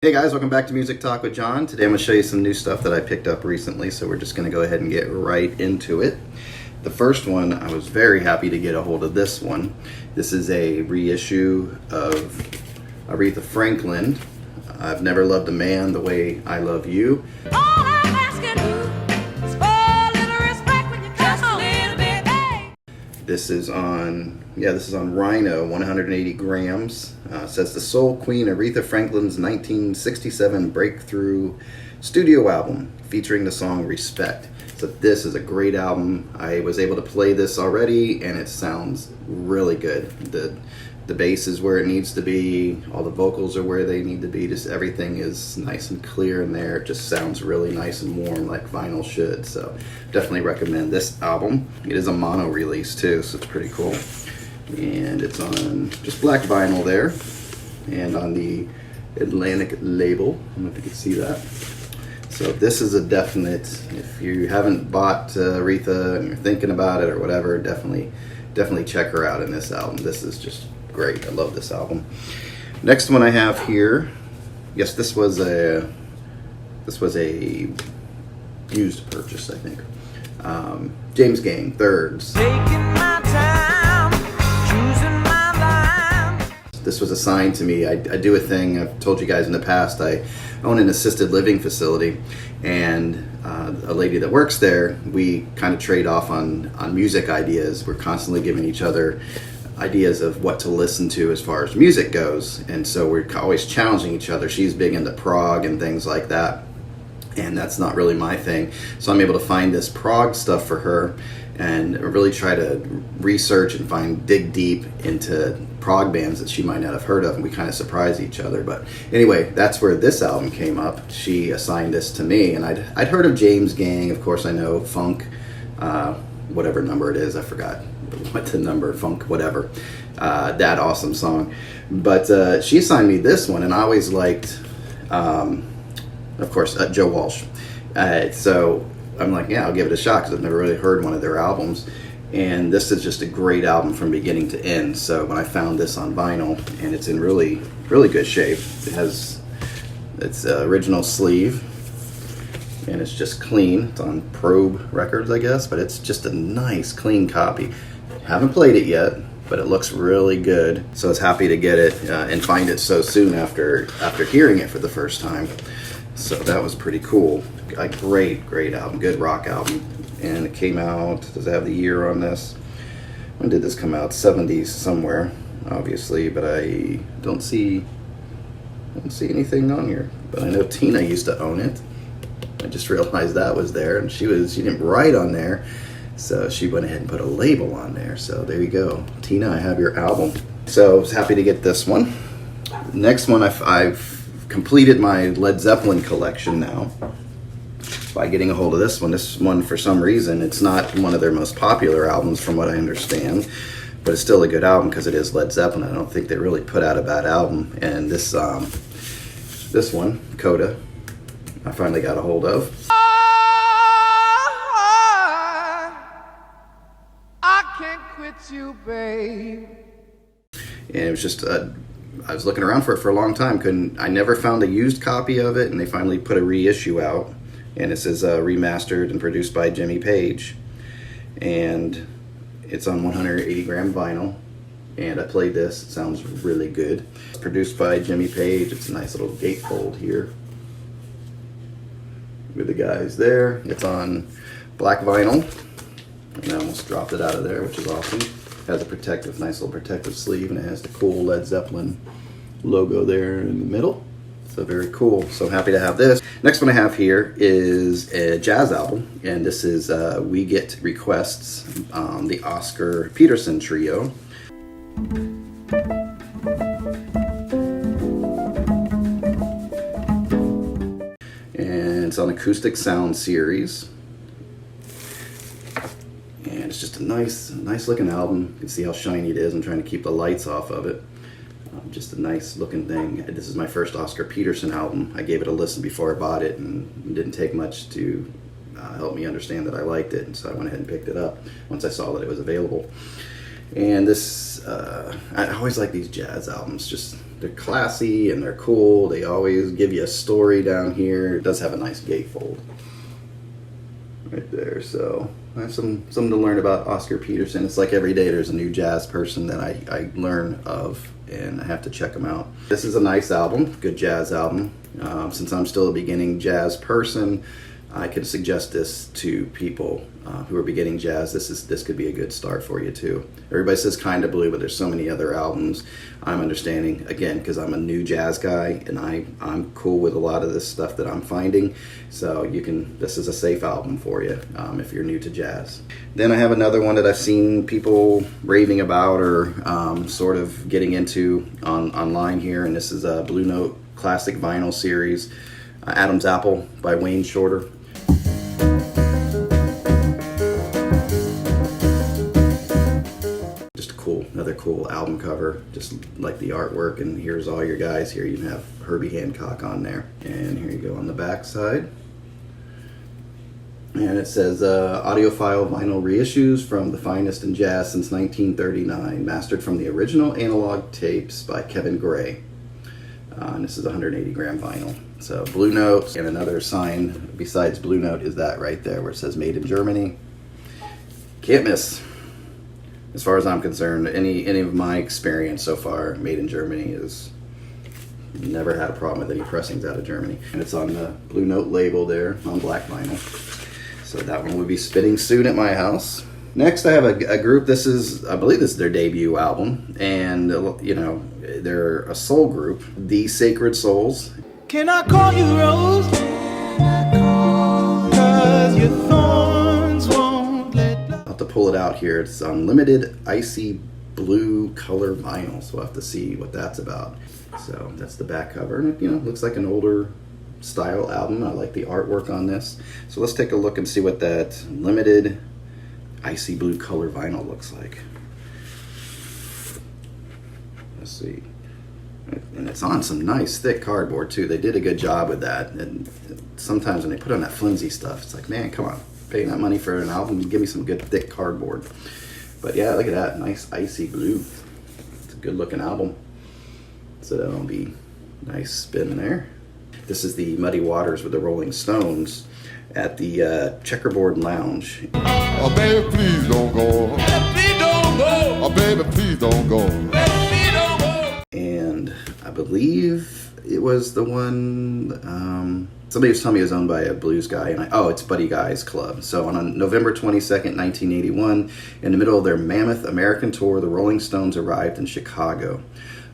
Hey guys, welcome back to Music Talk with John. Today I'm going to show you some new stuff that I picked up recently, so we're just going to go ahead and get right into it. The first one, I was very happy to get a hold of this one. This is a reissue of Aretha Franklin, I've Never Loved a Man the Way I Love You. All I'm asking you is for a little respect when you just a little bit, hey. This is on Rhino, 180 grams. Says the Soul Queen Aretha Franklin's 1967 breakthrough studio album featuring the song Respect. So this is a great album. I was able to play this already and it sounds really good. The bass is where it needs to be, all the vocals are where they need to be, just everything is nice and clear in there. It just sounds really nice and warm like vinyl should. So definitely recommend this album. It is a mono release too, so it's pretty cool. And it's on just black vinyl there and on the Atlantic label. I don't know if you can see that. So this is a definite, if you haven't bought Aretha and you're thinking about it or whatever, definitely check her out in this album. This is just great. I love this album. Next one I have here, yes, this was a used purchase, I think. James Gang, Thirds. This was assigned to me. I do a thing, I've told you guys in the past, I own an assisted living facility, and a lady that works there, we kind of trade off on music ideas. We're constantly giving each other ideas of what to listen to as far as music goes, and so we're always challenging each other. She's big into prog and things like that, and that's not really my thing. So I'm able to find this prog stuff for her and really try to research and dig deep into prog bands that she might not have heard of, and we kind of surprise each other. But anyway, that's where this album came up. She assigned this to me, and I'd heard of James Gang. Of course I know Funk, whatever number it is, I forgot what the number, Funk whatever, that awesome song. But she assigned me this one, and I always liked of course Joe Walsh, so I'm like, yeah, I'll give it a shot because I've never really heard one of their albums, and this is just a great album from beginning to end. So when I found this on vinyl, and it's in really good shape, it has its original sleeve, and it's just clean. It's on Probe Records, I guess, but it's just a nice clean copy. Haven't played it yet, but it looks really good, so I was happy to get it and find it so soon after hearing it for the first time. So that was pretty cool. A great album, good rock album. And it came out, does it have the year on this? When did this come out? 70s somewhere, obviously, but I don't see anything on here. But I know Tina used to own it. I just realized that was there, and she didn't write on there, so she went ahead and put a label on there. So there you go. Tina, I have your album. So I was happy to get this one. Next one, I've completed my Led Zeppelin collection now by getting a hold of this one. This one, for some reason, it's not one of their most popular albums from what I understand, but it's still a good album because it is Led Zeppelin. I don't think they really put out a bad album. And this one, Coda, I finally got a hold of. I can't quit you, babe. And it was just I was looking around for it for a long time. I never found a used copy of it, and they finally put a reissue out, and it says remastered and produced by Jimmy Page, and it's on 180 gram vinyl. And I played this. It sounds really good. It's produced by Jimmy Page. It's a nice little gatefold here with the guys there. It's on black vinyl, and I almost dropped it out of there, which is awesome. It has a nice little protective sleeve, and it has the cool Led Zeppelin logo there in the middle. So very cool. So happy to have this. Next one I have here is a jazz album, and this is We Get Requests, the Oscar Peterson trio. And it's on Acoustic Sound Series. And it's just a nice looking album. You can see how shiny it is. I'm trying to keep the lights off of it. Just a nice looking thing. This is my first Oscar Peterson album. I gave it a listen before I bought it, and it didn't take much to help me understand that I liked it, and so I went ahead and picked it up once I saw that it was available. And this, I always like these jazz albums. Just they're classy and they're cool. They always give you a story down here. It does have a nice gatefold right there. So I have something to learn about Oscar Peterson. It's like every day there's a new jazz person that I learn of, and I have to check them out. This is a nice album, good jazz album. Since I'm still a beginning jazz person, I could suggest this to people who are beginning jazz. This could be a good start for you too. Everybody says Kinda Blue, but there's so many other albums. I'm understanding, again, because I'm a new jazz guy, and I'm cool with a lot of this stuff that I'm finding. So this is a safe album for you if you're new to jazz. Then I have another one that I've seen people raving about or sort of getting into online here, and this is a Blue Note Classic Vinyl Series, Adam's Apple by Wayne Shorter. Another cool album cover, just like the artwork. And here's all your guys here. You have Herbie Hancock on there, and here you go on the back side, and it says audiophile vinyl reissues from the finest in jazz since 1939, mastered from the original analog tapes by Kevin Gray. And this is 180 gram vinyl. So Blue Note, and another sign besides Blue Note is that right there where it says Made in Germany. Can't miss. As far as I'm concerned, any of my experience so far, Made in Germany is never had a problem with any pressings out of Germany. And it's on the Blue Note label there on black vinyl. So that one will be spitting soon at my house. Next, I have a group. I believe this is their debut album, and they're a soul group, The Sacred Souls. Can I call you Rose? Can I call? 'Cause your thorns won't let. I'll have to pull it out here. It's on limited icy blue color vinyl, so we'll have to see what that's about. So that's the back cover, and it looks like an older style album. I like the artwork on this. So let's take a look and see what that limited icy blue color vinyl looks like. Let's see. And it's on some nice thick cardboard too. They did a good job with that. And sometimes when they put on that flimsy stuff, it's like, man, come on, paying that money for an album, give me some good thick cardboard. But yeah, look at that, nice icy blue. It's a good looking album. So that'll be nice spin there. This is the Muddy Waters with the Rolling Stones at the Checkerboard Lounge. Oh, baby, please don't go. Please don't go. Oh, baby, please don't go. Please don't go. And I believe it was the one, somebody was telling me it was owned by a blues guy, and it's Buddy Guy's Club. So on November 22nd, 1981, in the middle of their mammoth American tour, the Rolling Stones arrived in Chicago.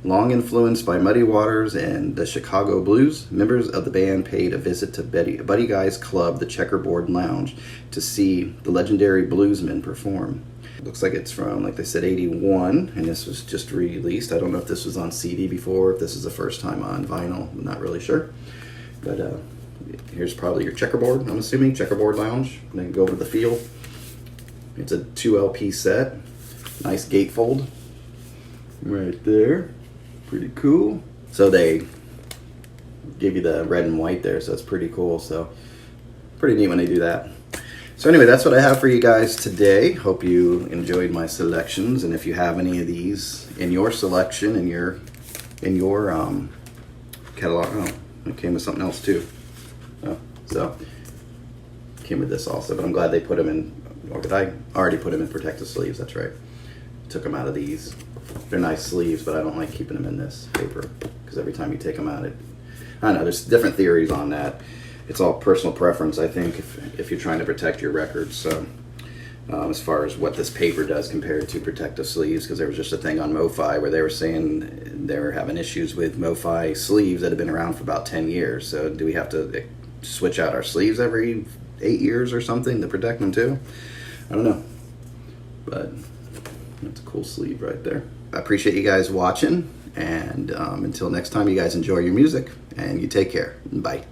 Long influenced by Muddy Waters and the Chicago Blues, members of the band paid a visit to Buddy Guy's Club, the Checkerboard Lounge, to see the legendary bluesmen perform. It looks like it's from, like they said, 81, and this was just released. I don't know if this was on CD before, if this is the first time on vinyl. I'm not really sure. But here's probably your checkerboard, I'm assuming, Checkerboard Lounge. And then go over the feel. It's a 2 LP set. Nice gatefold right there. Pretty cool. So they give you the red and white there, so it's pretty cool. So pretty neat when they do that. So anyway, that's what I have for you guys today. Hope you enjoyed my selections, and if you have any of these in your selection, in your catalog, it came with something else too. So came with this also, but I'm glad they put them in. Or did I already put them in protective sleeves? That's right. Took them out of these. They're nice sleeves, but I don't like keeping them in this paper because every time you take them out, I don't know. There's different theories on that. It's all personal preference, I think, if you're trying to protect your records. So as far as what this paper does compared to protective sleeves, because there was just a thing on MoFi where they were saying they were having issues with MoFi sleeves that have been around for about 10 years. So do we have to switch out our sleeves every 8 years or something to protect them too? I don't know. But that's a cool sleeve right there. I appreciate you guys watching, and until next time, you guys enjoy your music, and you take care. Bye.